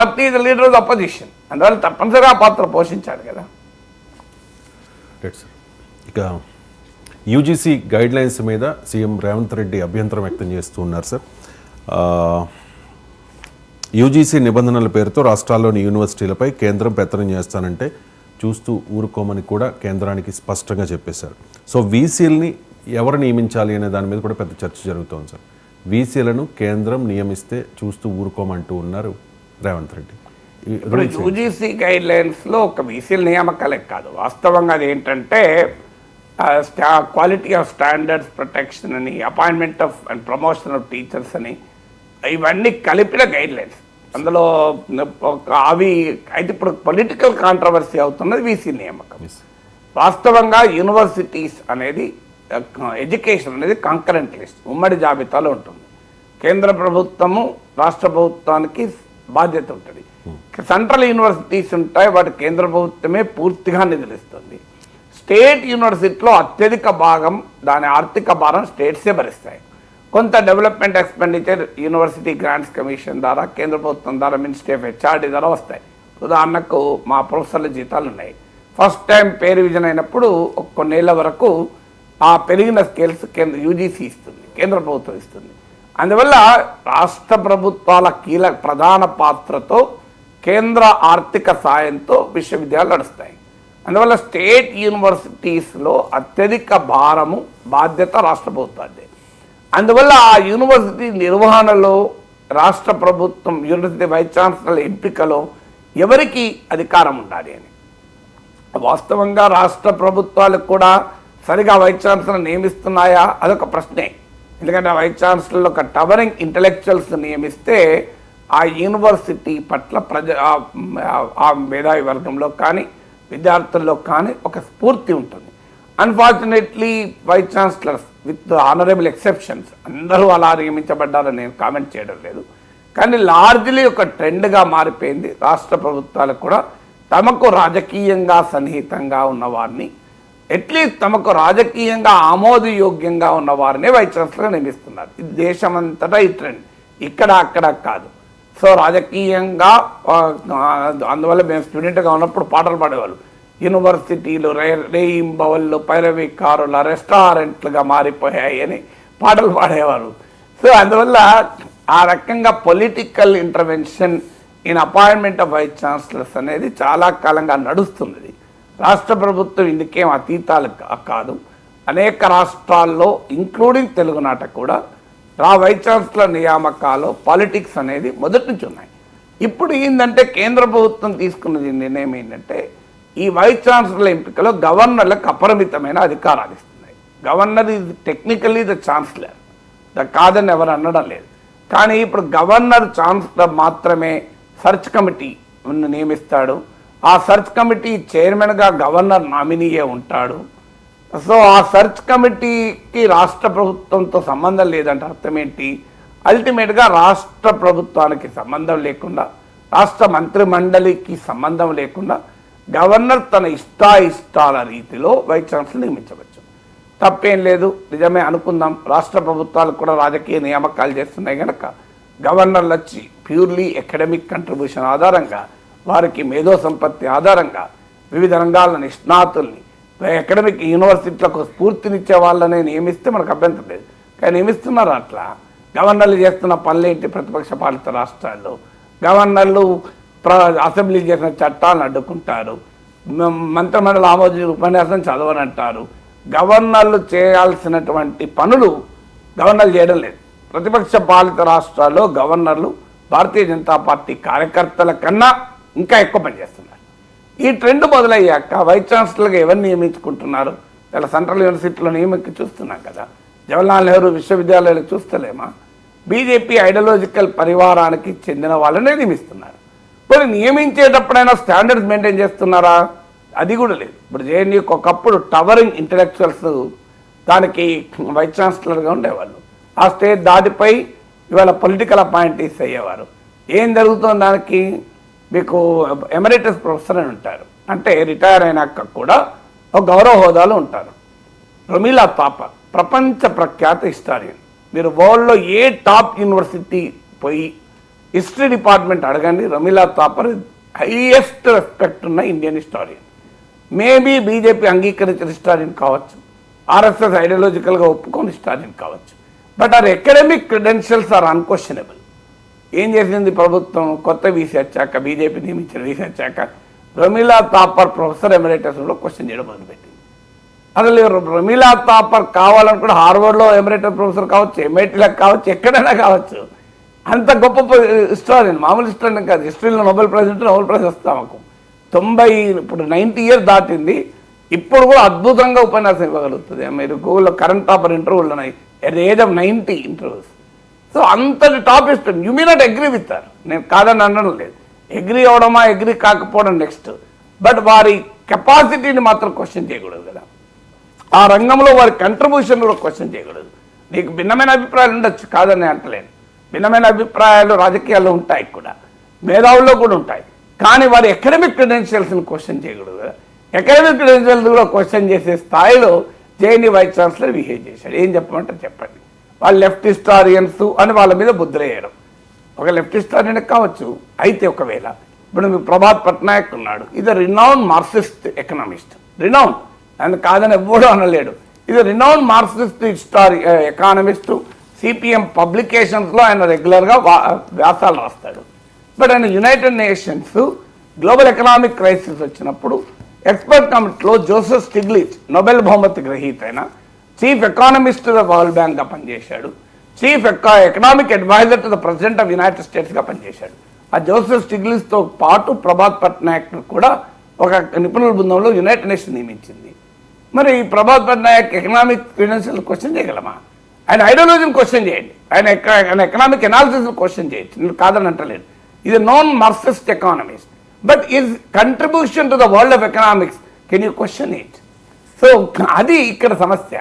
Party the leader of the opposition, అందువల్ల తప్పనిసరిగా పాత్ర పోషించాడు కదా. ఇక యూజీసీ గైడ్ లైన్స్ మీద సీఎం రేవంత్ రెడ్డి అభ్యంతరం వ్యక్తం చేస్తూ ఉన్నారు సార్. యూజీసీ నిబంధనల పేరుతో రాష్ట్రాల్లోని యూనివర్సిటీలపై కేంద్రం పెత్తనం చేస్తానంటే చూస్తూ ఊరుకోమని కూడా కేంద్రానికి స్పష్టంగా చెప్పేశారు. సో వీసీలని ఎవరు నియమించాలి అనే దాని మీద కూడా పెద్ద చర్చ జరుగుతోంది సార్. వీసీలను కేంద్రం నియమిస్తే చూస్తూ ఊరుకోమంటూ ఉన్నారు రేవంత్ రెడ్డి. ఇప్పుడు యూజీసీ గైడ్ లైన్స్లో ఒక వీసీల నియామకాలే కాదు, వాస్తవంగా అది ఏంటంటే క్వాలిటీ ఆఫ్ స్టాండర్డ్స్ ప్రొటెక్షన్ అని, appointment of and promotion of teachers అని, ఇవన్నీ కలిపిన గైడ్ లైన్స్. అందులో అవి అయితే ఇప్పుడు పొలిటికల్ కాంట్రవర్సీ అవుతున్నది వీసీ నియామకం. వాస్తవంగా యూనివర్సిటీస్ అనేది ఎడ్యుకేషన్ అనేది కాంకరెంట్ లిస్ట్, ఉమ్మడి జాబితాలో ఉంటుంది. కేంద్ర ప్రభుత్వము రాష్ట్ర ప్రభుత్వానికి బాధ్యత ఉంటుంది. సెంట్రల్ యూనివర్సిటీస్ ఉంటాయి, వాటి కేంద్ర ప్రభుత్వమే పూర్తిగా నిధులిస్తుంది. స్టేట్ యూనివర్సిటీలో అత్యధిక భాగం దాని ఆర్థిక భారం స్టేట్సే భరిస్తాయి. కొంత development expenditure university grants commission ద్వారా, కేంద్ర ప్రభుత్వం ద్వారా, మినిస్ట్రీ ఆఫ్ హెచ్ఆర్డీ ద్వారా వస్తాయి. ఉదాహరణకు మా ప్రొఫెసర్ల జీతాలు ఉన్నాయి. ఫస్ట్ టైం పే రివిజన్ అయినప్పుడు కొన్నేళ్ల వరకు ఆ పెరిగిన స్కేల్స్ యూజీసీ ఇస్తుంది, కేంద్ర ప్రభుత్వం ఇస్తుంది. అందువల్ల రాష్ట్ర ప్రభుత్వాల ప్రధాన పాత్రతో కేంద్ర ఆర్థిక సాయంతో విశ్వవిద్యాలయాలు నడుస్తాయి. అందువల్ల స్టేట్ యూనివర్సిటీస్లో అత్యధిక భారము బాధ్యత రాష్ట్ర ప్రభుత్వాన్ని. అందువల్ల ఆ యూనివర్సిటీ నిర్వహణలో రాష్ట్ర ప్రభుత్వం యూనివర్సిటీ వైస్ ఛాన్సలర్ ఎంపికలో ఎవరికి అధికారం ఉండాలి అని. వాస్తవంగా రాష్ట్ర ప్రభుత్వాలకు కూడా సరిగా వైస్ ఛాన్సలర్ నియమిస్తున్నాయా అదొక ప్రశ్నే. ఎందుకంటే వైస్ ఛాన్సలర్లో ఒక టవరింగ్ ఇంటలెక్చువల్స్ నియమిస్తే ఆ యూనివర్సిటీ పట్ల ఆ మేధావి వర్గంలో కానీ విద్యార్థుల్లో కానీ ఒక స్ఫూర్తి ఉంటుంది. Unfortunately vice chancellors with honourable exceptions అందరూ అలా నియమించబడ్డారని నేను కామెంట్ చేయడం లేదు, కానీ లార్జ్లీ ఒక ట్రెండ్గా మారిపోయింది. రాష్ట్ర ప్రభుత్వాలు కూడా తమకు రాజకీయంగా సన్నిహితంగా ఉన్నవారిని, అట్లీస్ట్ తమకు రాజకీయంగా ఆమోదయోగ్యంగా ఉన్న వారిని వైస్ ఛాన్సలర్గా నియమిస్తున్నారు. ఇది దేశమంతటా ఈ ట్రెండ్, ఇక్కడ అక్కడ కాదు. సో రాజకీయంగా అందువల్ల మేము స్టూడెంట్గా ఉన్నప్పుడు పాటలు పాడేవాళ్ళు. యూనివర్సిటీలు రేయింబవళ్ళు పైరవికారుల రెస్టారెంట్లుగా మారిపోయాయి అని పాటలు పాడేవారు. సో అందువల్ల ఆ రకంగా political intervention in appointment of vice chancellors అనేది చాలా కాలంగా నడుస్తున్నది. రాష్ట్ర ప్రభుత్వం ఇందుకేం అతీతాలు కాదు. అనేక రాష్ట్రాల్లో ఇంక్లూడింగ్ తెలుగునాట కూడా వైస్ ఛాన్సలర్ నియామకాలు పాలిటిక్స్ అనేది మొదటి నుంచి ఉన్నాయి. ఇప్పుడు ఏంటంటే కేంద్ర ప్రభుత్వం తీసుకున్నది నిర్ణయం ఏంటంటే ఈ వైస్ ఛాన్సలర్ ఎంపికలో గవర్నర్లకు అపరిమితమైన అధికారాలు ఇస్తున్నాయి. Governor is technically the chancellor, కాదని ఎవరు అనడం లేదు. కానీ ఇప్పుడు గవర్నర్ ఛాన్సలర్ మాత్రమే సెర్చ్ కమిటీ నియమిస్తాడు. ఆ సెర్చ్ కమిటీ చైర్మన్గా గవర్నర్ నామినీయే ఉంటాడు. సో ఆ సెర్చ్ కమిటీకి రాష్ట్ర ప్రభుత్వంతో సంబంధం లేదంటే అర్థం ఏంటి? అల్టిమేట్గా రాష్ట్ర ప్రభుత్వానికి సంబంధం లేకుండా, రాష్ట్ర మంత్రిమండలికి సంబంధం లేకుండా గవర్నర్ తన ఇష్టాల రీతిలో వైస్ ఛాన్సలర్ నియమించవచ్చు. తప్పేం లేదు, నిజమే అనుకుందాం. రాష్ట్ర ప్రభుత్వాలు కూడా రాజకీయ నియామకాలు చేస్తున్నాయి కనుక గవర్నర్లు వచ్చి ప్యూర్లీ అకాడమిక్ కంట్రిబ్యూషన్ ఆధారంగా, వారికి మేధో సంపత్తి ఆధారంగా వివిధ రంగాల నిష్ణాతుల్ని అకాడమిక్ యూనివర్సిటీలకు స్ఫూర్తినిచ్చే వాళ్ళనే నియమిస్తే మనకు అభ్యంతరం లేదు. కానీ నియమిస్తున్నారు. అట్లా గవర్నర్లు చేస్తున్న పనులేంటి? ప్రతిపక్ష పాలిత రాష్ట్రాల్లో గవర్నర్లు అసెంబ్లీ చేసిన చట్టాలను అడ్డుకుంటారు, మంత్రిమండలి ఆమోదించిన ఉపన్యాసం చదవనంటారు. గవర్నర్లు చేయాల్సినటువంటి పనులు గవర్నర్లు చేయడం లేదు. ప్రతిపక్ష పాలిత రాష్ట్రాల్లో గవర్నర్లు భారతీయ జనతా పార్టీ కార్యకర్తల కన్నా ఇంకా ఎక్కువ పనిచేస్తున్నారు. ఈ ట్రెండ్ మొదలయ్యాక వైస్ ఛాన్సలర్గా ఎవరిని నియమించుకుంటున్నారు? ఇలా సెంట్రల్ యూనివర్సిటీలో నియమించి చూస్తున్నాం కదా, జవహర్లాల్ నెహ్రూ విశ్వవిద్యాలయాలు చూస్తలేమా? బీజేపీ ఐడియాలజికల్ పరివారానికి చెందిన వాళ్ళనే నియమిస్తున్నారు. మరి నియమించేటప్పుడైనా స్టాండర్డ్స్ మెయింటైన్ చేస్తున్నారా? అది కూడా లేదు. ఇప్పుడు జేఎన్యూకి ఒకప్పుడు టవరింగ్ ఇంటలెక్చువల్స్ దానికి వైస్ ఛాన్సలర్గా ఉండేవాళ్ళు. ఆ స్టేజ్ దాటిపై ఇవాళ పొలిటికల్ అపాయింటీస్ అయ్యేవారు. ఏం జరుగుతుంది? దానికి మీకు ఎమరిటస్ ప్రొఫెసర్ అని ఉంటారు, అంటే రిటైర్ అయినాక కూడా ఒక గౌరవ హోదాలో ఉంటారు. రమీలా థాపర్ ప్రపంచ ప్రఖ్యాత హిస్టారియన్. మీరు వరల్డ్లో ఏ టాప్ యూనివర్సిటీ పోయి హిస్టరీ డిపార్ట్మెంట్ అడగండి, రమీలా థాపర్ హైయెస్ట్ రెస్పెక్ట్ ఉన్న ఇండియన్ హిస్టారియన్. మేబీ బీజేపీ అంగీకరించిన హిస్టారియన్ కావచ్చు, ఆర్ఎస్ఎస్ ఐడియాలజికల్గా ఒప్పుకోని హిస్టారియన్ కావచ్చు, but her academic credentials are unquestionable. ఏం చేసింది ప్రభుత్వం? కొత్త వీసీ వచ్చాక, బీజేపీ నియమించిన వీసీ వచ్చాక రమీలా థాపర్ ప్రొఫెసర్ ఎమరేటస్లో క్వశ్చన్ చేయడం మొదలుపెట్టింది. అసలు రమీలా థాపర్ కావాలనుకుంటే హార్వర్డ్లో ఎమరేటస్ ప్రొఫెసర్ కావచ్చు, ఎంఐటీలకు కావచ్చు, ఎక్కడైనా కావచ్చు. అంత గొప్ప హిస్టారియన్, మామూలు హిస్టారియన్ కాదు. హిస్టరీలో నోబెల్ ప్రైజ్ ఉంటే నోబెల్ ప్రైజ్ వస్తాం మాకు. 90 ఇప్పుడు 90 years దాటింది, ఇప్పుడు కూడా అద్భుతంగా ఉపన్యాసం ఇవ్వగలుగుతుంది. మీరు గూగుల్లో కరెంట్ టాపర్ ఇంటర్వ్యూలు ఉన్నాయి, at the age of 90 interviews. So అంతటి top history. You me not agree with her, నేను కాదని అనడం లేదు. అగ్రీ అవడమా అగ్రీ కాకపోవడం నెక్స్ట్, బట్ వారి కెపాసిటీని మాత్రం క్వశ్చన్ చేయకూడదు కదా. ఆ రంగంలో వారి కంట్రిబ్యూషన్ కూడా క్వశ్చన్ చేయకూడదు. నీకు భిన్నమైన అభిప్రాయాలు ఉండొచ్చు, కాదని అంటలేను. భిన్నమైన అభిప్రాయాలు రాజకీయాల్లో ఉంటాయి కూడా, మేధావుల్లో కూడా ఉంటాయి. కానీ వారి అకాడమిక్ క్రెడెన్షియల్స్ని క్వశ్చన్ చేయకూడదు కదా. అకాడమిక్ క్రెడెన్షియల్స్ కూడా క్వశ్చన్ చేసే స్థాయిలో జేఎన్యూ వైస్ ఛాన్సలర్ బిహేవ్ చేశాడు. ఏం చెప్పమంటే చెప్పండి. వాళ్ళు లెఫ్ట్ హిస్టారియన్స్ అని వాళ్ళ మీద బుద్ధి వేయడం. ఒక లెఫ్ట్ హిస్టారియన్ కావచ్చు, అయితే ఒకవేళ ఇప్పుడు మీకు ప్రభాత్ పట్నాయక్ ఉన్నాడు, ఇది రినౌన్ మార్క్సిస్ట్ ఎకనామిస్ట్, రినౌన్ ఆయన కాదని ఎవ్వడూ అనలేడు. ఇది రినౌన్ మార్క్సిస్ట్ ఎకానమిస్టు. సిపిఎం పబ్లికేషన్స్లో ఆయన రెగ్యులర్గా వ్యాసాలు రాస్తాడు. బట్ ఆయన United Nations global economic crisis వచ్చినప్పుడు ఎక్స్పర్ట్ కమిటీలో జోసెఫ్ స్టిగ్లిట్జ్, నోబెల్ బహుమతి గ్రహీత అయిన చీఫ్ ఎకానమిస్ట్ వరల్డ్ బ్యాంక్గా పనిచేశాడు, chief economic adviser to the president of United స్టేట్స్గా పనిచేశాడు. ఆ జోసెఫ్ స్టిగ్లిట్జ్తో పాటు ప్రభాత్ పట్నాయక్ కూడా ఒక నిపుణుల బృందంలో యునైటెడ్ నేషన్ నియమించింది. మరి Prabhat Patnaik economic credential question చేయగలమా? ఆయన ఐడియాలజీని క్వశ్చన్ చేయండి, ఆయన ఎకనామిక్ అనాలిసిస్ క్వశ్చన్ చేయొచ్చు, నేను కాదని అంటలేదు. ఇది non Marxist economist, but is contribution to the world of economics can you question it? So అది ఇక్కడ సమస్య.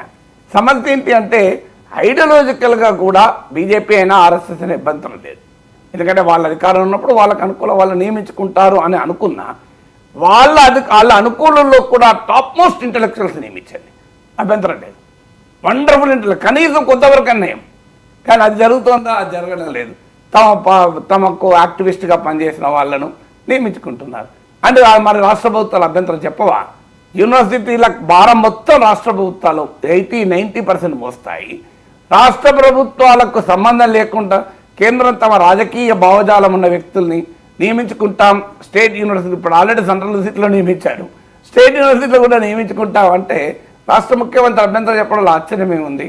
సమస్య ఏంటి అంటే ఐడియాలజికల్గా కూడా బీజేపీ అయినా ఆర్ఎస్ఎస్ అయినా ఇబ్బందులు లేదు. ఎందుకంటే వాళ్ళ అధికారం ఉన్నప్పుడు వాళ్ళకి అనుకూల వాళ్ళు నియమించుకుంటారు అని అనుకున్నా, వాళ్ళ అనుకూలంలో కూడా టాప్ మోస్ట్ ఇంటలెక్చువల్స్ నియమించండి, అభ్యంతరం లేదు. వండర్ఫుల్ ఇంటలెక్ట్, కనీసం కొంతవరకు అన్యాయం. కానీ అది జరుగుతుందా? అది జరగడం లేదు. తమకు యాక్టివిస్ట్గా పనిచేసిన వాళ్ళను నియమించుకుంటున్నారు. అంటే మరి రాష్ట్ర ప్రభుత్వాలు అభ్యంతరం చెప్పవా? యూనివర్సిటీల భారం మొత్తం రాష్ట్ర ప్రభుత్వాలు 80-90% మోస్తాయి. రాష్ట్ర ప్రభుత్వాలకు సంబంధం లేకుండా కేంద్రం తమ రాజకీయ భావజాలం ఉన్న వ్యక్తుల్ని నియమించుకుంటాం. స్టేట్ యూనివర్సిటీ ఇప్పుడు ఆల్రెడీ సెంట్రల్ యూనివర్సిటీలో నియమించారు, స్టేట్ యూనివర్సిటీలో కూడా నియమించుకుంటాం అంటే రాష్ట్ర ముఖ్యమంత్రి అభ్యంతరం చెప్పడంలో ఆశ్చర్యమే ఉంది.